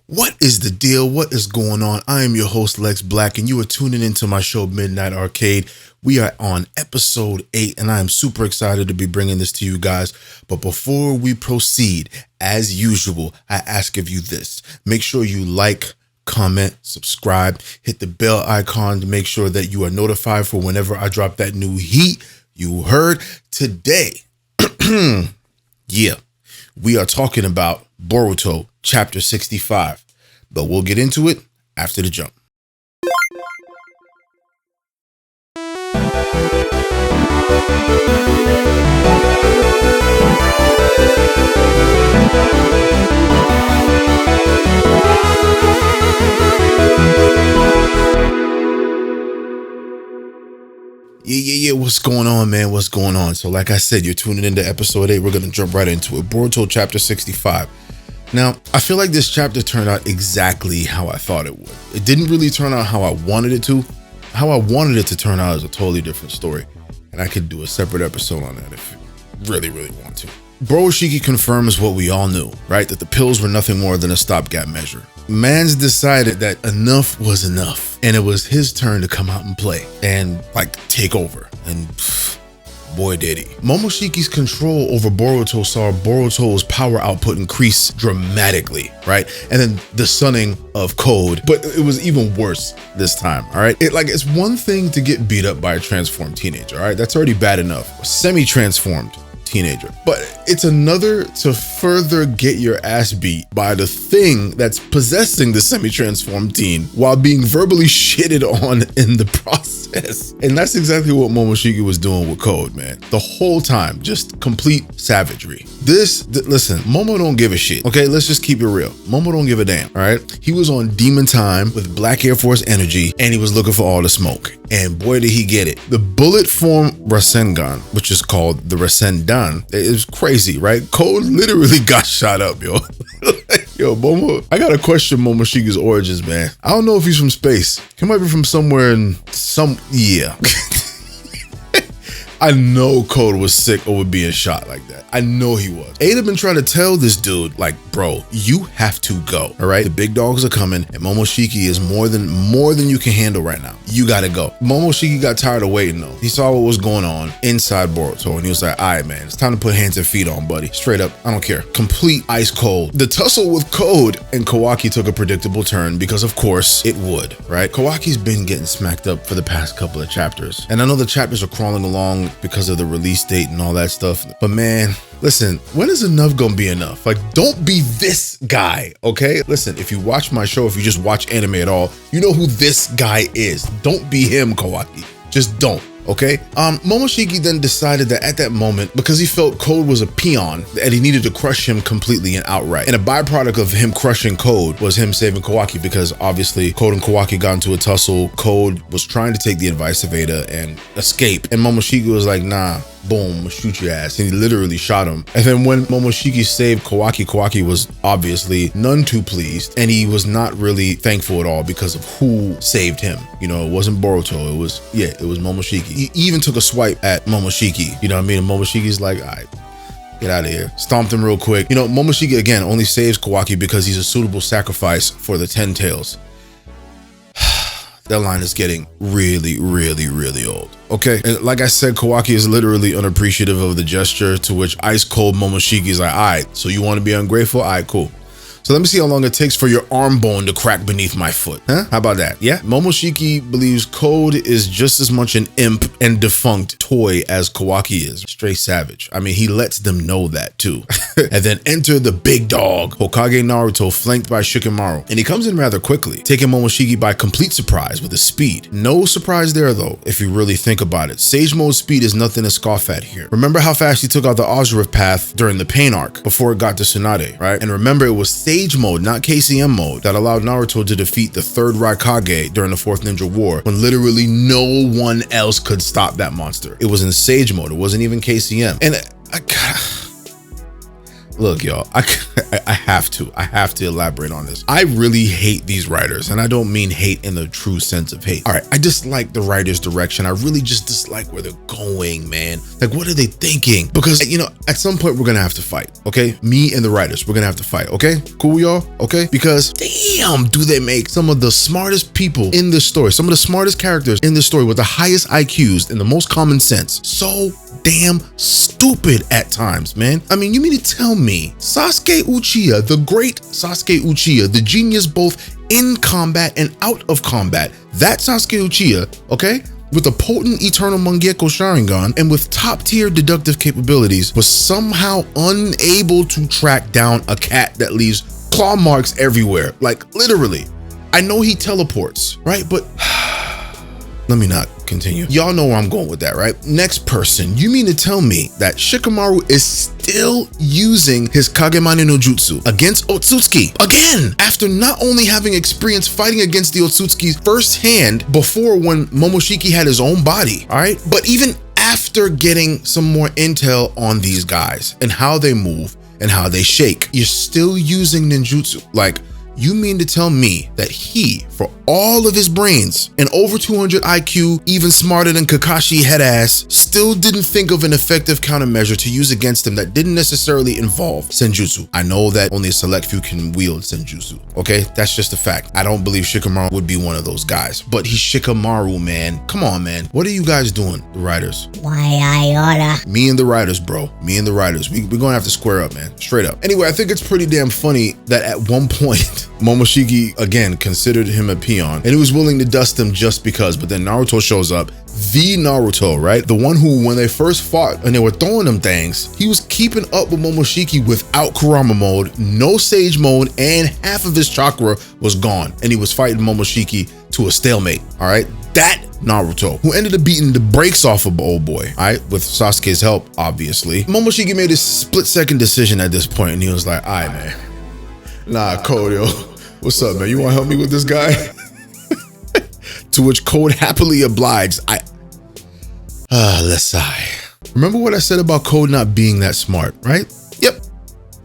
What is the deal? What is going on? I am your host, Lex Black, and you are tuning into my show, Midnight Arcade. We are on episode 8, and I am super excited to be bringing this to you guys. But before we proceed, as usual, I ask of you this. Make sure you like, comment, subscribe, hit the bell icon to make sure that you are notified for whenever I drop that new heat. You heard today. Yeah, we are talking about Boruto chapter 65, but we'll get into it after the jump. Yeah, what's going on, man? What's going on? So like I said, you're tuning into episode 8. We're going to jump right into it. Boruto chapter 65. Now, I feel like this chapter turned out exactly how I thought it would. It didn't really turn out how I wanted it to. How I wanted it to turn out is a totally different story. And I could do a separate episode on that if you really want to. Momoshiki confirms what we all knew, right? That the pills were nothing more than a stopgap measure. Mans decided that enough was enough, and it was his turn to come out and play and take over. And boy did he. Momoshiki's control over Boruto saw Boruto's power output increase dramatically, right? And then the sunning of Code, but it was even worse this time, all right? It's one thing to get beat up by a transformed teenager, all right? That's already bad enough. A semi-transformed teenager. But it's another to further get your ass beat by the thing that's possessing the semi-transformed teen while being verbally shitted on in the process. And that's exactly what Momoshiki was doing with Code, man. The whole time, just complete savagery. Listen, Momo don't give a shit, okay? Let's just keep it real. Momo don't give a damn, all right? He was on demon time with Black Air Force energy, and he was looking for all the smoke. And boy, did he get it. The bullet form Rasengan, which is called the Rasendan, it was crazy, right? Code literally got shot up, yo. Yo, Momo, I gotta question Momoshiki's origins, man. I don't know if he's from space. He might be from somewhere yeah. I know Code was sick over being shot like that. I know he was. Ada been trying to tell this dude, bro, you have to go, all right? The big dogs are coming, and Momoshiki is more than you can handle right now. You gotta go. Momoshiki got tired of waiting, though. He saw what was going on inside Boruto, and he was like, all right, man, it's time to put hands and feet on, buddy. Straight up, I don't care. Complete ice cold. The tussle with Code and Kawaki took a predictable turn because, of course, it would, right? Kawaki's been getting smacked up for the past couple of chapters, and I know the chapters are crawling along because of the release date and all that stuff. But man, listen, when is enough gonna be enough? Don't be this guy, okay? Listen, if you watch my show, if you just watch anime at all, you know who this guy is. Don't be him, Kawaki. Just don't. Okay. Momoshiki then decided that at that moment, because he felt Code was a peon, that he needed to crush him completely and outright. And a byproduct of him crushing Code was him saving Kawaki, because obviously Code and Kawaki got into a tussle. Code was trying to take the advice of Ada and escape. And Momoshiki was like, nah, boom, shoot your ass. And he literally shot him. And then when Momoshiki saved Kawaki, Kawaki was obviously none too pleased. And he was not really thankful at all because of who saved him. You know, it wasn't Boruto. It was Momoshiki. He even took a swipe at Momoshiki. You know what I mean? And Momoshiki's like, all right, get out of here. Stomped him real quick. You know, Momoshiki, again, only saves Kawaki because he's a suitable sacrifice for the 10 tails. That line is getting really old. Okay, and like I said, Kawaki is literally unappreciative of the gesture, to which ice cold Momoshiki is like, all right, so you want to be ungrateful? All right, cool. So let me see how long it takes for your arm bone to crack beneath my foot. Huh? How about that? Yeah. Momoshiki believes Code is just as much an imp and defunct toy as Kawaki is. Straight savage. I mean, he lets them know that too. And then enter the big dog, Hokage Naruto, flanked by Shikamaru. And he comes in rather quickly, taking Momoshiki by complete surprise with his speed. No surprise there though, if you really think about it. Sage mode speed is nothing to scoff at here. Remember how fast he took out the Ozurif path during the pain arc before it got to Tsunade, right? And remember, it was Sage mode, not KCM mode, that allowed Naruto to defeat the third Raikage during the Fourth Ninja War, when literally no one else could stop that monster. It was in Sage mode. It wasn't even KCM. And look, y'all, I have to elaborate on this. I really hate these writers, and I don't mean hate in the true sense of hate. All right, I dislike the writer's direction. I really just dislike where they're going, man. Like, what are they thinking? Because, you know, at some point we're gonna have to fight, okay? Me and the writers, we're gonna have to fight, okay? Cool, y'all? Okay? Because damn, do they make some of the smartest people in this story, some of the smartest characters in this story with the highest IQs and the most common sense so damn stupid at times, man. I mean, you mean to tell me Sasuke Uchiha, the great Sasuke Uchiha, the genius both in combat and out of combat, that Sasuke Uchiha, okay, with a potent Eternal Mangekyo Sharingan and with top tier deductive capabilities, was somehow unable to track down a cat that leaves claw marks everywhere. Like, literally. I know he teleports, right? But let me not continue. Y'all know where I'm going with that, right? Next person, you mean to tell me that Shikamaru is still using his Kagemane no Jutsu against Otsutsuki again, after not only having experience fighting against the Otsutsukis firsthand before when Momoshiki had his own body, all right? But even after getting some more intel on these guys and how they move and how they shake, you're still using ninjutsu. Like, you mean to tell me that he, for all of his brains and over 200 IQ, even smarter than Kakashi head ass, still didn't think of an effective countermeasure to use against him that didn't necessarily involve senjutsu? I know that only a select few can wield senjutsu, okay? That's just a fact. I don't believe Shikamaru would be one of those guys, but he's Shikamaru, man. Come on, man. What are you guys doing, the writers? Why I oughta. Me and the writers, bro. Me and the writers. We're gonna have to square up, man. Straight up. Anyway, I think it's pretty damn funny that at one point, Momoshiki, again, considered him a peon, and he was willing to dust him just because, but then Naruto shows up, the Naruto, right? The one who, when they first fought and they were throwing them things, he was keeping up with Momoshiki without Kurama mode, no Sage mode, and half of his chakra was gone, and he was fighting Momoshiki to a stalemate, all right? That Naruto, who ended up beating the brakes off of old boy, all right, with Sasuke's help, obviously. Momoshiki made a split-second decision at this point, and he was like, all right, man. Nah, Code, yo. What's up, man? You want to help me with this guy? To which Code happily obliged. Let's sigh. Remember what I said about Code not being that smart, right? Yep.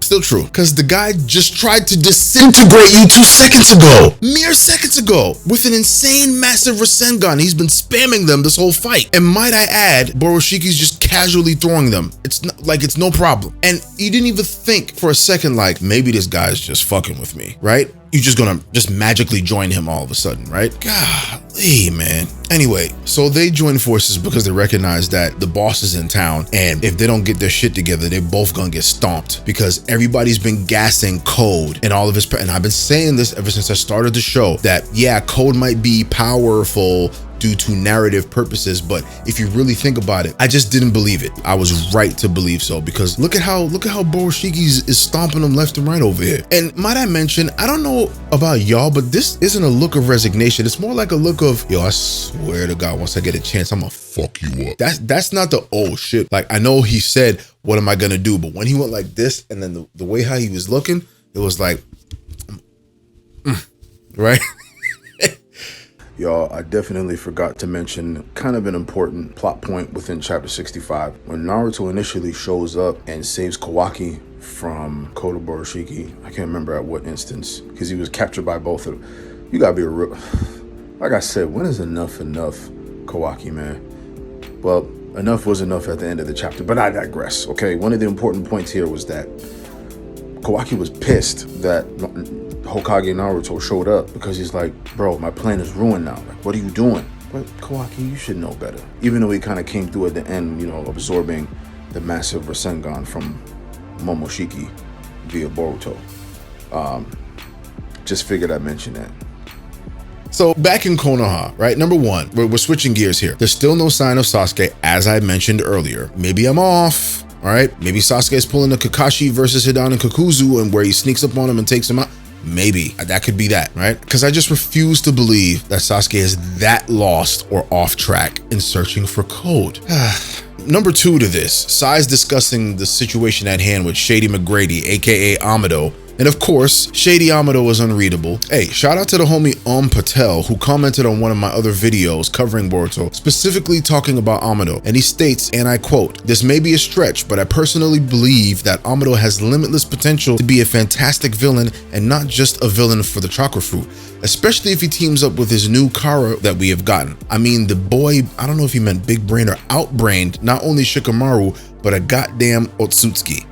Still true. Because the guy just tried to disintegrate you 2 seconds ago. Mere seconds ago. With an insane massive Rasengan. He's been spamming them this whole fight. And might I add, Boroshiki's just casually throwing them. It's not, like, it's no problem. And you didn't even think for a second, like, maybe this guy's just fucking with me, right? You're just gonna just magically join him all of a sudden, right? Golly, man. Anyway, so they join forces because they recognize that the boss is in town, and if they don't get their shit together, they're both gonna get stomped, because everybody's been gassing Code and all of his, and I've been saying this ever since I started the show, that yeah, Code might be powerful due to narrative purposes, but if you really think about it, I just didn't believe it. I was right to believe so, because look at how Boroshiki is stomping them left and right over here. And might I mention, I don't know about y'all, but this isn't a look of resignation. It's more like a look of, yo, I swear to God, once I get a chance, I'm gonna fuck you up. That's not the oh shit. Like, I know he said, what am I gonna do? But when he went like this, and then the way how he was looking, it was like, right? Y'all, I definitely forgot to mention kind of an important plot point within chapter 65. When Naruto initially shows up and saves Kawaki from Kodo Boroshiki, I can't remember at what instance, because he was captured by both of them. You gotta be a real, like I said, when is enough, Kawaki, man? Well, enough was enough at the end of the chapter, but I digress, okay? One of the important points here was that Kawaki was pissed that Hokage Naruto showed up, because he's like, bro, my plan is ruined now. Like, what are you doing? But Kawaki, you should know better. Even though he kind of came through at the end, you know, absorbing the massive Rasengan from Momoshiki via Boruto. Just figured I'd mention that. So back in Konoha, right? Number one, we're switching gears here. There's still no sign of Sasuke, as I mentioned earlier. Maybe I'm off. All right, maybe Sasuke is pulling a Kakashi versus Hidan and Kakuzu, and where he sneaks up on him and takes him out. Maybe that could be that, right? Because I just refuse to believe that Sasuke is that lost or off track in searching for Code. Number two to this, Sai's discussing the situation at hand with Shady McGrady, aka Amado, And of course, Shady Amado was unreadable. Hey, shout out to the homie Patel, who commented on one of my other videos covering Boruto, specifically talking about Amado. And he states, and I quote, "This may be a stretch, but I personally believe that Amado has limitless potential to be a fantastic villain and not just a villain for the chakra fruit, especially if he teams up with his new Kara that we have gotten. I mean, the boy, I don't know if he meant big brain or outbrained not only Shikamaru, but a goddamn Otsutsuki."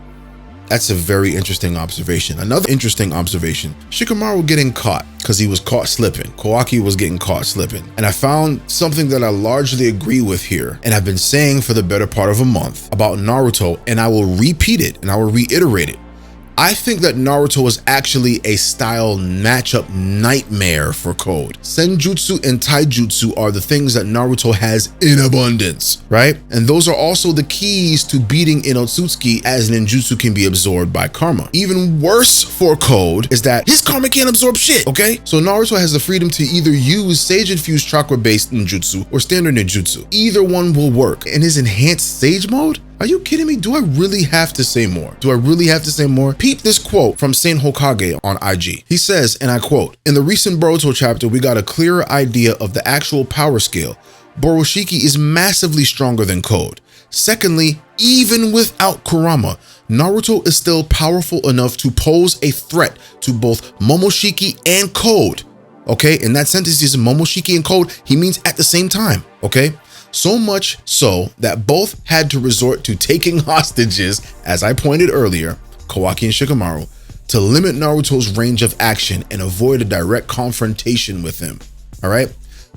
That's a very interesting observation. Another interesting observation, Shikamaru getting caught because he was caught slipping. Kawaki was getting caught slipping. And I found something that I largely agree with here, and I've been saying for the better part of a month about Naruto, and I will repeat it and I will reiterate it. I think that Naruto is actually a style matchup nightmare for Code. Senjutsu and Taijutsu are the things that Naruto has in abundance, right? And those are also the keys to beating Inotsutsuki, as ninjutsu can be absorbed by karma. Even worse for Code is that his karma can't absorb shit, okay? So Naruto has the freedom to either use sage-infused chakra-based ninjutsu or standard ninjutsu. Either one will work. In his enhanced sage mode, are you kidding me? Do I really have to say more? Do I really have to say more? Peep this quote from Saint Hokage on IG. He says, and I quote, "In the recent Boruto chapter, we got a clearer idea of the actual power scale. Momoshiki is massively stronger than Code. Secondly, even without Kurama, Naruto is still powerful enough to pose a threat to both Momoshiki and Code." Okay, in that sentence, he says Momoshiki and Code, he means at the same time, okay? So much so that both had to resort to taking hostages, as I pointed earlier, Kawaki and Shikamaru, to limit Naruto's range of action and avoid a direct confrontation with him. All right?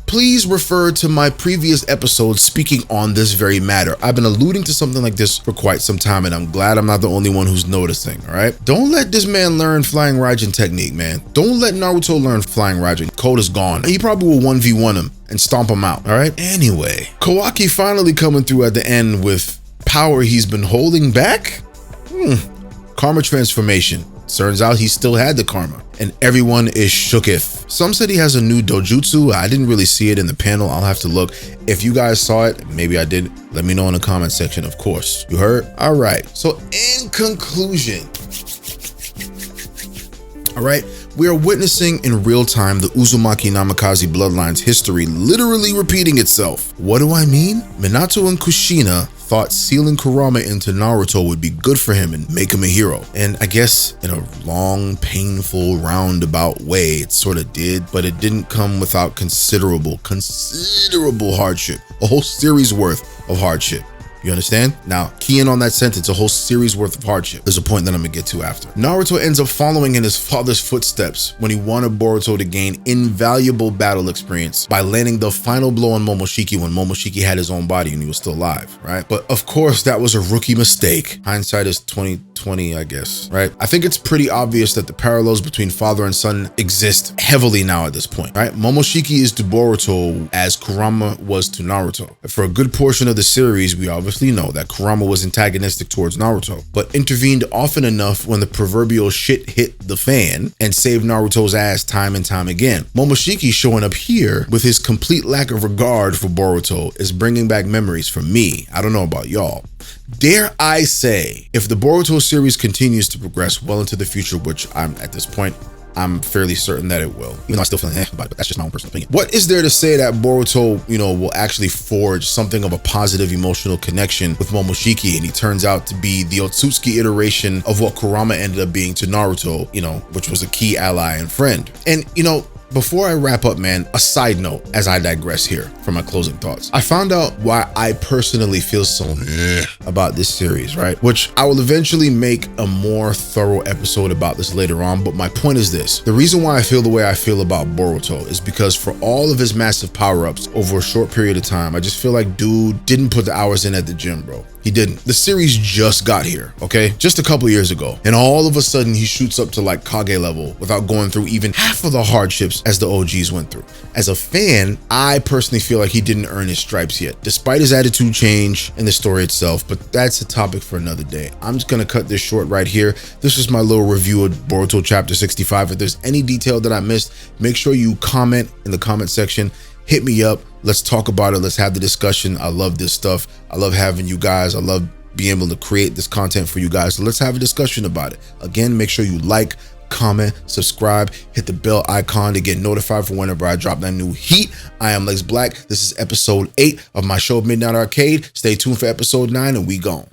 Please refer to my previous episode speaking on this very matter. I've been alluding to something like this for quite some time, and I'm glad I'm not the only one who's noticing, all right? Don't let this man learn Flying Raijin technique, man. Don't let Naruto learn Flying Raijin. Code is gone. He probably will 1v1 him and stomp him out, all right? Anyway, Kawaki finally coming through at the end with power he's been holding back? Karma transformation. Turns out he still had the karma, and everyone is shooketh. Some said he has a new dojutsu. I didn't really see it in the panel. I'll have to look. If you guys saw it, maybe I did, let me know in the comment section, of course. You heard? All right. So in conclusion, all right, we are witnessing in real time the Uzumaki Namikaze bloodline's history literally repeating itself. What do I mean? Minato and Kushina thought sealing Kurama into Naruto would be good for him and make him a hero. And I guess in a long, painful, roundabout way, it sort of did, but it didn't come without considerable hardship. A whole series worth of hardship. You understand? Now, key in on that sentence, a whole series worth of hardship. There's a point that I'm gonna get to after. Naruto ends up following in his father's footsteps when he wanted Boruto to gain invaluable battle experience by landing the final blow on Momoshiki when Momoshiki had his own body and he was still alive, right? But of course, that was a rookie mistake. Hindsight is 2020, I guess, right? I think it's pretty obvious that the parallels between father and son exist heavily now at this point, right? Momoshiki is to Boruto as Kurama was to Naruto. For a good portion of the series, we obviously know that Kurama was antagonistic towards Naruto, but intervened often enough when the proverbial shit hit the fan and saved Naruto's ass time and time again. Momoshiki showing up here with his complete lack of regard for Boruto is bringing back memories for me. I don't know about y'all. Dare I say, if the Boruto series continues to progress well into the future, which at this point, I'm fairly certain that it will, even though I still feel about it, but that's just my own personal opinion. What is there to say that Boruto, will actually forge something of a positive emotional connection with Momoshiki, and he turns out to be the Otsutsuki iteration of what Kurama ended up being to Naruto, which was a key ally and friend. And, before I wrap up, man, a side note as I digress here for my closing thoughts. I found out why I personally feel so about this series, right? Which I will eventually make a more thorough episode about this later on, but my point is this. The reason why I feel the way I feel about Boruto is because for all of his massive power-ups over a short period of time, I just feel like dude didn't put the hours in at the gym, bro. He didn't. The series just got here, okay? Just a couple years ago. And all of a sudden he shoots up to like Kage level without going through even half of the hardships as the OGs went through. As a fan, I personally feel like he didn't earn his stripes yet, despite his attitude change and the story itself, but that's a topic for another day. I'm just gonna cut this short right here. This is my little review of Boruto chapter 65. If there's any detail that I missed, make sure you comment in the comment section. Hit me up. Let's talk about it. Let's have the discussion. I love this stuff. I love having you guys. I love being able to create this content for you guys. So let's have a discussion about it. Again, make sure you like, comment, subscribe, hit the bell icon to get notified for whenever I drop that new heat. I am Lex Black. This is episode 8 of my show Midnight Arcade. Stay tuned for episode 9 and we gone.